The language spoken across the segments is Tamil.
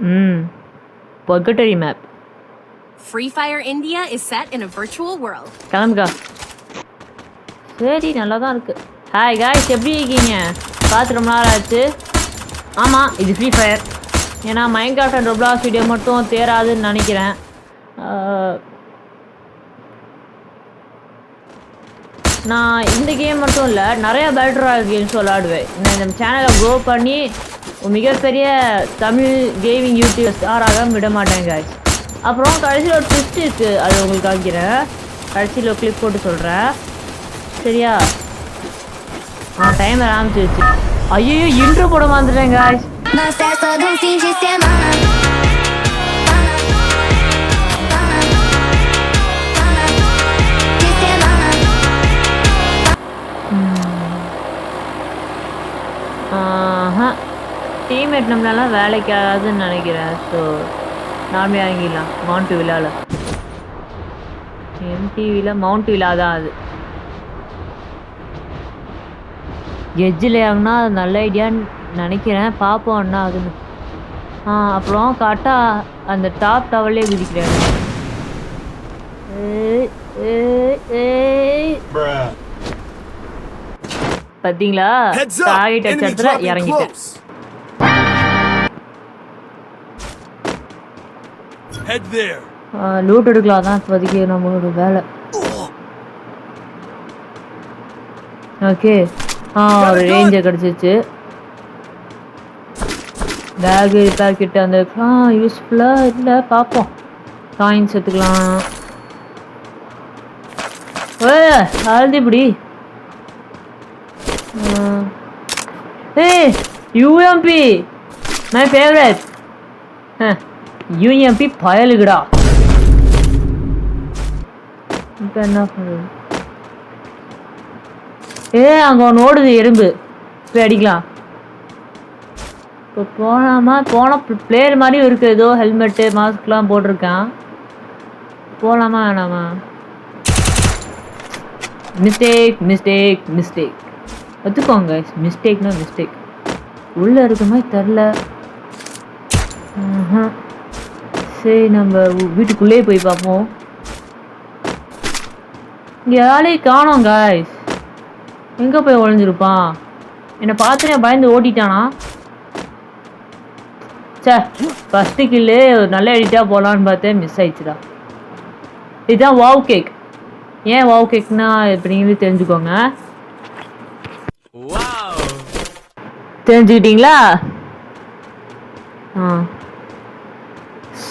Purgatory map. Free Fire India is set in a virtual world. கிளம்புக்கா. சரி நல்லா தான் இருக்கு. ஹாய் காய்ஸ், எப்படி இருக்கீங்க? பார்த்து ரொம்ப நாள் ஆச்சு. ஆமாம், இது ஃப்ரீ ஃபயர். ஏன்னா மைன்கிராஃப்ட் அண்ட் ரொப்ளாக்ஸ் வீடியோ மட்டும் தேராதுன்னு நினைக்கிறேன். நான் இந்த கேம் மட்டும் இல்லை, நிறைய பேட்டில் ராயல் கேம்ஸ் விளாடுவேன். நான் இந்த சேனலை க்ரோ பண்ணி மிகப்பெரிய தமிழ் கேமிங் யூடியூப் ஸ்டாராக விட மாட்டேன் காய்ஸ். அப்புறம் கடைசியில் ஒரு ட்விஸ்ட் இருக்குது, அது உங்களுக்கு காமிக்கிறேன். கடைசியில் ஒரு கிளிப் போட்டு சொல்கிறேன், சரியா? டைமர் ஆரம்பிச்சிருச்சு. ஐயோ, இன்ட்ரோ போட வந்துட்டேன் காய்ஸ். டீம்மேட் நம்மளாலாம் வேலைக்கு ஆகாதுன்னு நினைக்கிறேன். ஸோ நார்மே வாங்கிடலாம். மவுண்ட் விழாவில் எம்டிவியில் மவுண்ட் விழா தான் அது. எஜ்ஜில் ஆகுனா அது நல்ல ஐடியான்னு நினைக்கிறேன். பார்ப்போம் என்ன ஆகுதுன்னு. அப்புறம் கரெக்டாக அந்த டாப் டவர்லேயே குதிக்கிறேன். பார்த்தீங்களா, டார்கெட் அடிச்ச இடத்துல இறங்கிட்டேன். லூட் எடுக்கலாம் தான் இப்போதைக்கு நம்மளோட வேலை. ஓகே, ஒரு ரேஞ்சர் கிடச்சிச்சு. பேகு ரிப்பேர் கிட்ட அந்த யூஸ்ஃபுல்லாக இல்லை, பார்ப்போம். காயின்ஸ் எடுத்துக்கலாம். அழுது இப்படி யூஎம்பி மை ஃபேவரட். யூஎம்பி பயலுக்குடா. இப்போ என்ன பண்ணுறது? அங்கே ஒன்று ஓடுது எறும்பு, போய் அடிக்கலாம். இப்போ போனாமா? பிளேயர் மாதிரியும் இருக்குது, ஏதோ ஹெல்மெட்டு மாஸ்க்லாம் போட்டிருக்கான். போகலாமா வேணாமா? மிஸ்டேக் ஒத்துக்கோங்க, மிஸ்டேக்னா மிஸ்டேக். உள்ளே இருக்க மாதிரி தெரில. சரி, நம்ம வீட்டுக்குள்ளேயே போய் பார்ப்போம். இங்கே யாரையும் காணோம் காய்ஸ். எங்கே போய் ஒழிஞ்சிருப்பான்? என்னை பார்த்துனே பயந்து ஓட்டிட்டானா? ஃபஸ்ட்டு கில்லு ஒரு நல்ல எடிட்டாக போகலான்னு பார்த்தேன், மிஸ் ஆயிடுச்சுடா. இதுதான் வாவ் கேக். ஏன் வாவ் கேக்னா எப்படிங்கிறது தெரிஞ்சுக்கோங்க. தெரிஞ்சுக்கிட்டீங்களா?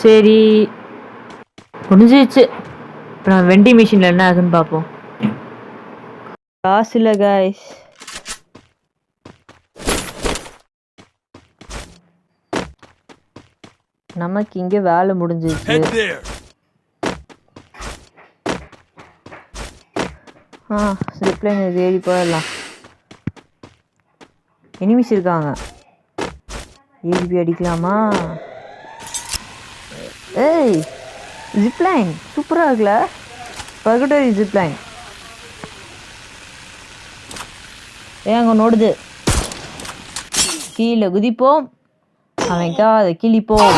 சரி, முடிஞ்சிச்சு. இப்போ நான் வெண்டிங் மிஷினில் என்ன ஆகுதுன்னு பார்ப்போம். காசு இல்லை காய்ஸ். நமக்கு இங்கே வேலை முடிஞ்சிச்சு. ஜிப்லைன் ஏறி போயிடலாம். எனிமிஸ் இருக்காங்க, ஏறி அடிக்கலாமா? ஜிப்லைன் சூப்பராக இருக்குல்ல, பர்கட்டரி ஜிப்லைன். அங்கே நோடுது. கீழே குதிப்போம், அவன்க்கா அதை கிழிப்போம்.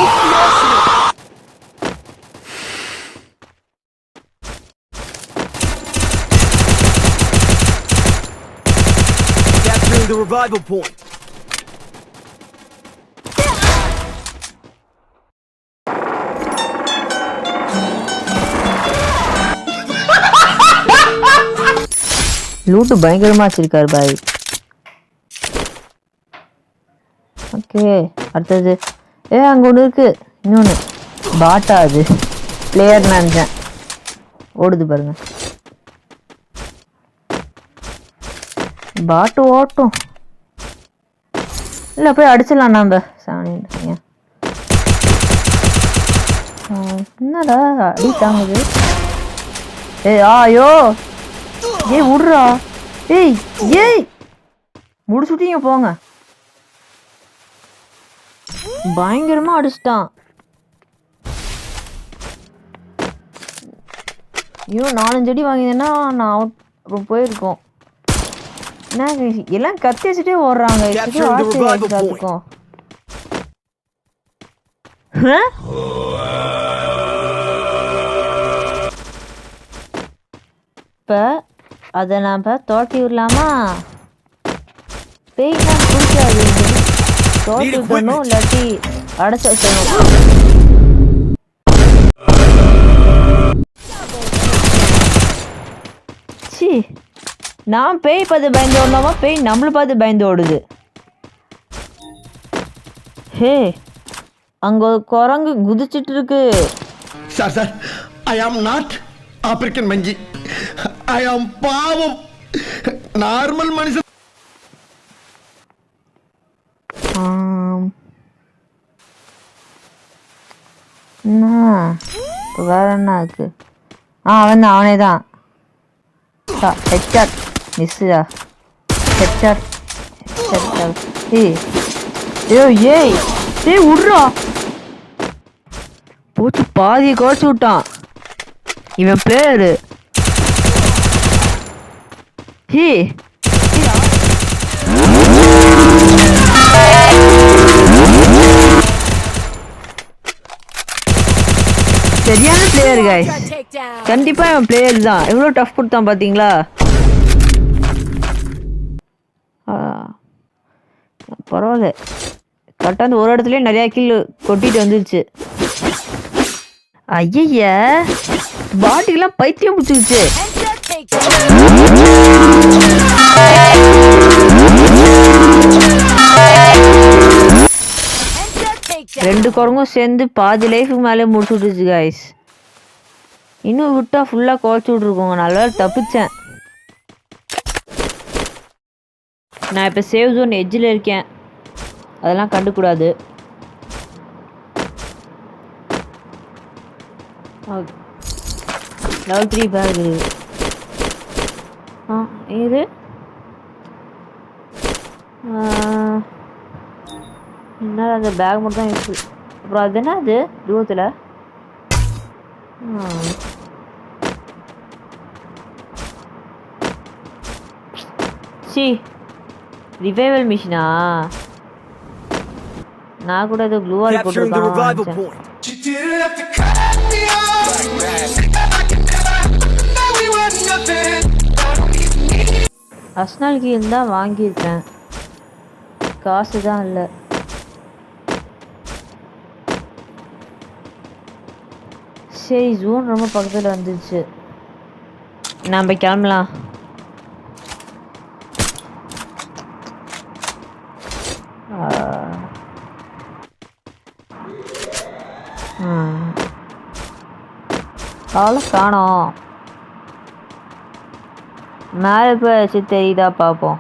The revival point. லூட்டு பயங்கரமா வச்சிருக்காரு பாய். ஓகே, அடுத்தது அங்கே ஒன்று இருக்கு. இன்னொன்று பாட்டா, அது பிளேயர் நினைச்சேன். ஓடுது பாருங்க, பாட்டு ஓட்டும். இல்லை, போய் அடிச்சிடலாம் நம்ம. என்னடா அடி தாங்குது? ஆயோ, விட்றா. முடிச்சுட்டீங்க போங்க. பயங்கரமா அடிச்சிட்டான். ஐயோ, 4-5 அடி வாங்கினேன்னா நான் அவுட் போயிருக்கோம். என்ன எல்லாம் கத்தி வச்சுட்டே ஓடுறாங்க. இப்போ அதை நாம் தோட்டி விடலாமா? பேய்னா பிடிக்காது, தோட்டி விடணும் இல்லாட்டி அடைச்சி வச்சிடணும். சி, நான் பேய் பார்த்து பயந்து ஓடலாமா, பேய் நம்மளை பார்த்து பயந்து ஓடுது. ஹே, அங்க ஒரு குரங்கு குதிச்சிட்டு இருக்கு. Sir sir, I am not African மங்கி, ஐ ஆம் பாவம் நார்மல் மனுஷன். வேற என்ன இருக்கு? அவனே தான். ஹெட்ஷாட் மிஸ்ஸா, ஹெட்ஷாட். ஏய் விட்றா, போச்சு பாதியை குறைச்சி விட்டான் இவன் பேரு. சரியான பிளேயர் गाइस, கண்டிப்பா இவன் பிளேயர் தான். எவ்வளவு டஃப் கொடுத்தான் பாத்தீங்களா? பரவாயில்ல, கரெக்டாக அந்த ஒரு இடத்துலயே நிறைய கில் கொட்டிட்டு வந்துருச்சு. ஐய, பாட்டிக்கெல்லாம் பைத்தியம் பிடிச்சிருச்சு. ரெண்டு குரங்கும் சேர்ந்து பாதி லைஃபுக்கு மேலே முடிச்சு விட்டுருச்சு காய்ஸ். இன்னும் விட்டா ஃபுல்லாக குறைச்சி விட்ருக்கோங்க. நல்லா தப்பிச்சேன். நான் இப்போ சேவ் ஜோன் எட்ஜில் இருக்கேன், அதெல்லாம் கண்டுக்கூடாது. லெவல் 3 பேக் இருக்குது. இது என்ன, அந்த பேக் மட்டும் தான் இருக்குது. அப்புறம் அது என்ன, அது தூரத்தில் சி ரிவைவல் மிஷினா? நான் கூட ஏதோ க்ளூவால் போட்டுருக்கான். அஸ்னால் கீழ் தான் வாங்கியிருக்கேன், காசு தான் இல்லை. சரி, ஜூன் ரொம்ப பக்கத்தில் வந்துருச்சு, நம்ம கிளம்பலாம். அவ்வளோ காணோம். மேலே போய் வச்சு தெரியுதா பார்ப்போம்.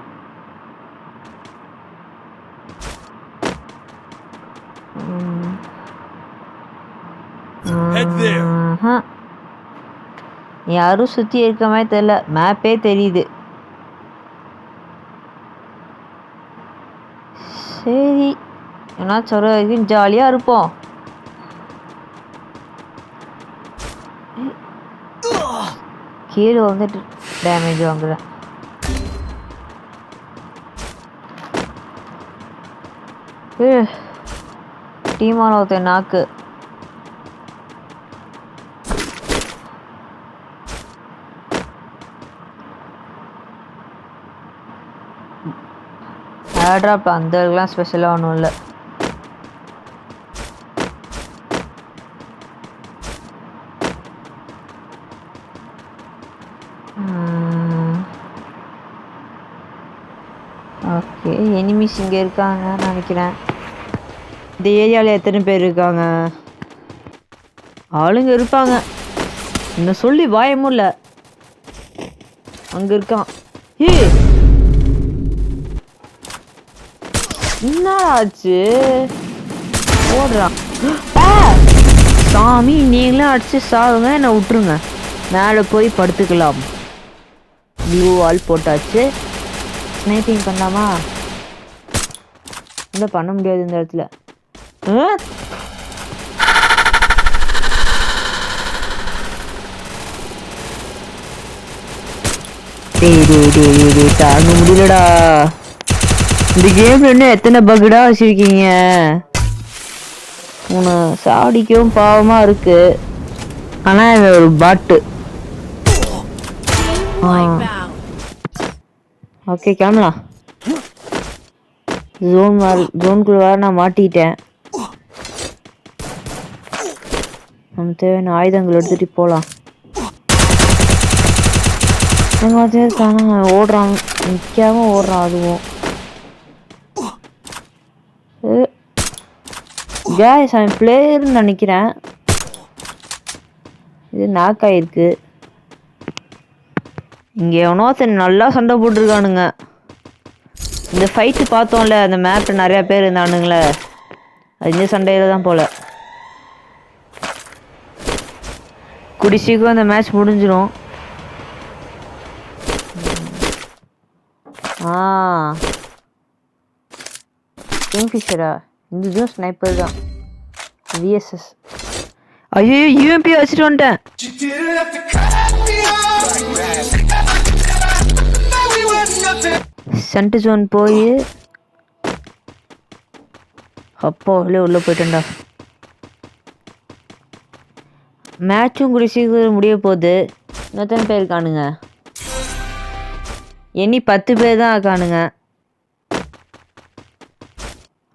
யாரும் சுற்றி இருக்க மாதிரி தெரியல, மேப்பே தெரியுது. சரி, ஏன்னா சொல்ற வரைக்கும் ஜாலியாக இருப்போம். கீழே வந்துட்டு டேமேஜ் வாங்குற. டீமான ஒருத்தர் நாக்கு. ஏர்ட்ராப் அந்த அளவுக்குலாம் ஸ்பெஷலாக ஒன்றும் இல்லை. ஓகே, எனிமிஸ் இங்கே இருக்காங்கன்னு நினைக்கிறேன். இந்த ஏரியாவில் எத்தனை பேர் இருக்காங்க? ஆளுங்க இருப்பாங்க, இன்னும் சொல்லி வாயமும் இல்லை. அங்கே இருக்கான். என்ன ஆச்சு? ஓடுறான். சாமி, நீங்களும் அடிச்சு சாவுங்க, என்னை விட்டுருங்க, மேலே போய் படுத்துக்கலாம். ப்ளூ வால் போட்டாச்சு. ஸ்னைப்பிங் பண்ணலாமா? இல்லை, பண்ண முடியாது இந்த இடத்துல. தாங்க முடியலடா. இந்த கேம்ல இன்னும் எத்தனை பக்குடா வச்சிருக்கீங்க? உன்னை சாடிக்கவும் பாவமாக இருக்கு. ஆனால் இவன் ஒரு பாட்டு. ஓகே கிளம்பலாம். ஜோனுக்குள்ள வேற நான் மாட்டிட்டேன். நம்ம தேவையான ஆயுதங்கள் எடுத்துட்டு போகலாம். ஓடுறான், நிற்காம ஓடுறான். அதுவும் கேஸ் அவன் பிளேயர்னு நினைக்கிறேன். இது நாக்காயிருக்கு. இங்கே எவனோத்தன் நல்லா சண்டை போட்டிருக்கானுங்க. இந்த ஃபைட்டு பார்த்தோம்ல, அந்த மேப்பில் நிறையா பேர் இருந்தானுங்களே, அது இந்த சண்டையில் தான் போல. குடிசீக்கும் அந்த மேட்ச் முடிஞ்சிடும். கிங்ஃபிஷரா? இந்த இதுவும் ஸ்னைப்பர் தான். விஎஸ்எஸ். ஐயோ யூஎம்பி வச்சுட்டு வந்துட்டேன். சென்டர் ஜோன் போய் அப்போ உள்ளே போயிட்டேன்டா. மேட்சும் கூட சீக்கிரம் முடிய போகுது. எத்தனை பேர் இருக்கானுங்க? எண்ணி 10 பேர் தான் இருக்கானுங்க.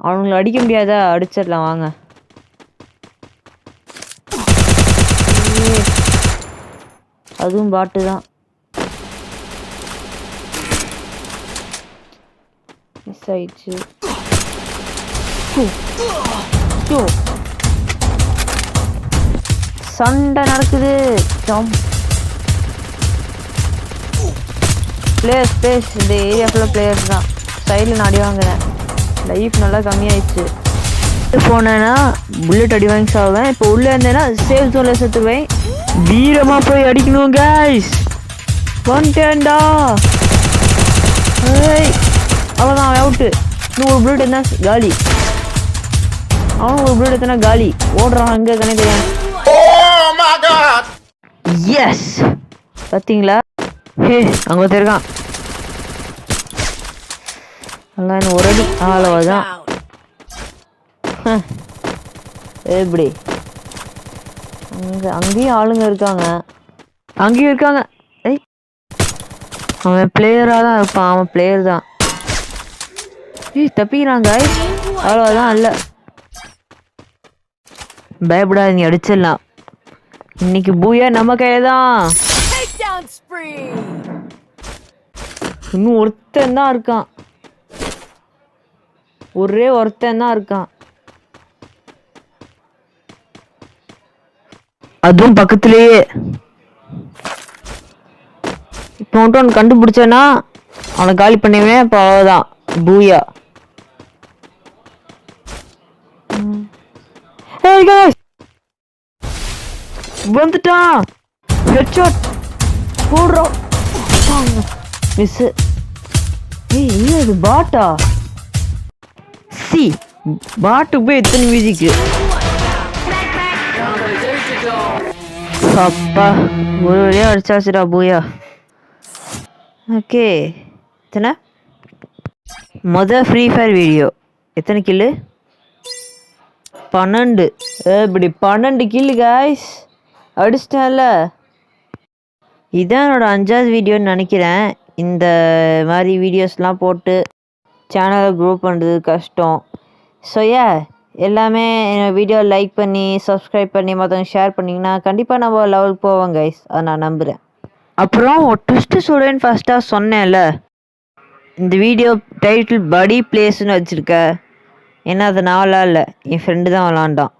அவனுங்களை அடிக்க முடியாதா? அடிச்சிடலாம் வாங்க. அதுவும் பாட்டு தான். மிஸ் ஆயிடுச்சு. சண்டை நடக்குது. பிளேயர்ஸ் இந்த ஏரியா ஃபுல்லாக பிளேயர்ஸ் தான். சைடில் நான் அடி வாங்குறேன். லைஃப் நல்லா கம்மியாயிடுச்சு. போனேன்னா புல்லட் அடி வாங்கி சாவேன். இப்போ உள்ளே இருந்தேன்னா சேஃப் ஜோனில் செத்துருவேன். வீரமாக போய் அடிக்கணும் கைஸ். வந்துட்டேன்டா. அவ்வளோதான், அவன் அவுட்டு. இன்னும் ஒரு புல்லட் இருந்தா காலி. அவன் ஒரு புல்லட் எத்தனா காலி. ஓடுறான் அங்கே கணக்கு. எஸ், பார்த்தீங்களா? ஹே, அங்கே ஒருத்தர் இருக்கான். அங்கே இன்னும் ஒரு அடி. அவ்வளோதான். எப்படி அங்கேயும் ஆளுங்க இருக்காங்க. அங்கேயும் இருக்காங்க. அவன் பிளேயராக தான் இருப்பான். அவன் பிளேயர் தான். தப்பிக்கிறாங்க. அவ்வளோதான். இல்லை, பயப்படாத, நீ அடிச்சிடலாம். இன்னைக்கு பூயா நம்ம கையில தான். இன்னும் ஒருத்தன் தான் இருக்கான். ஒரே ஒருத்தன் தான் இருக்கான். அதுவும் பக்கத்துலேயே. இப்போ மட்டும் அவனை கண்டுபிடிச்சேன்னா அவனை காலி பண்ணுவேன். இப்போ அவ்வளோதான், பூயா. வந்துட்டான். ஹெட்ஷாட் போடுறோம். மிஸ். என்ன இது பாட்டா? சி பாட்டுக்கு போய் எத்தனை மியூசிக்கு. அப்பா ஒரு வழியாக அடிச்சாச்சுடா பூயா. ஓகே, எத்தனை ஃப்ரீ ஃபயர் வீடியோ எத்தனை கில்லு? 12. இப்படி 12 கில்லு காய்ஸ். அடிச்சிட்டேன்ல. இதான் என்னோட 5வது வீடியோன்னு நினைக்கிறேன். இந்த மாதிரி வீடியோஸ்லாம் போட்டு சேனலை க்ரோ பண்ணுறது கஷ்டம். ஸோ எல்லாமே என்னோடய வீடியோ லைக் பண்ணி சப்ஸ்கிரைப் பண்ணி மற்றவங்க ஷேர் பண்ணிங்கன்னா கண்டிப்பாக நம்ம லெவலுக்கு போவோம் கைஸ். அதை நான் நம்புகிறேன். அப்புறம் ஒரு ட்விஸ்ட்டு சொல்கிறேன்னு ஃபஸ்ட்டாக சொன்னேன்ல, இந்த வீடியோ டைட்டில் படி பிளேஸ்ன்னு வச்சுருக்க. ஏன்னா அதை நான் விளாட்ல, என் ஃப்ரெண்டு தான் விளாண்டான்.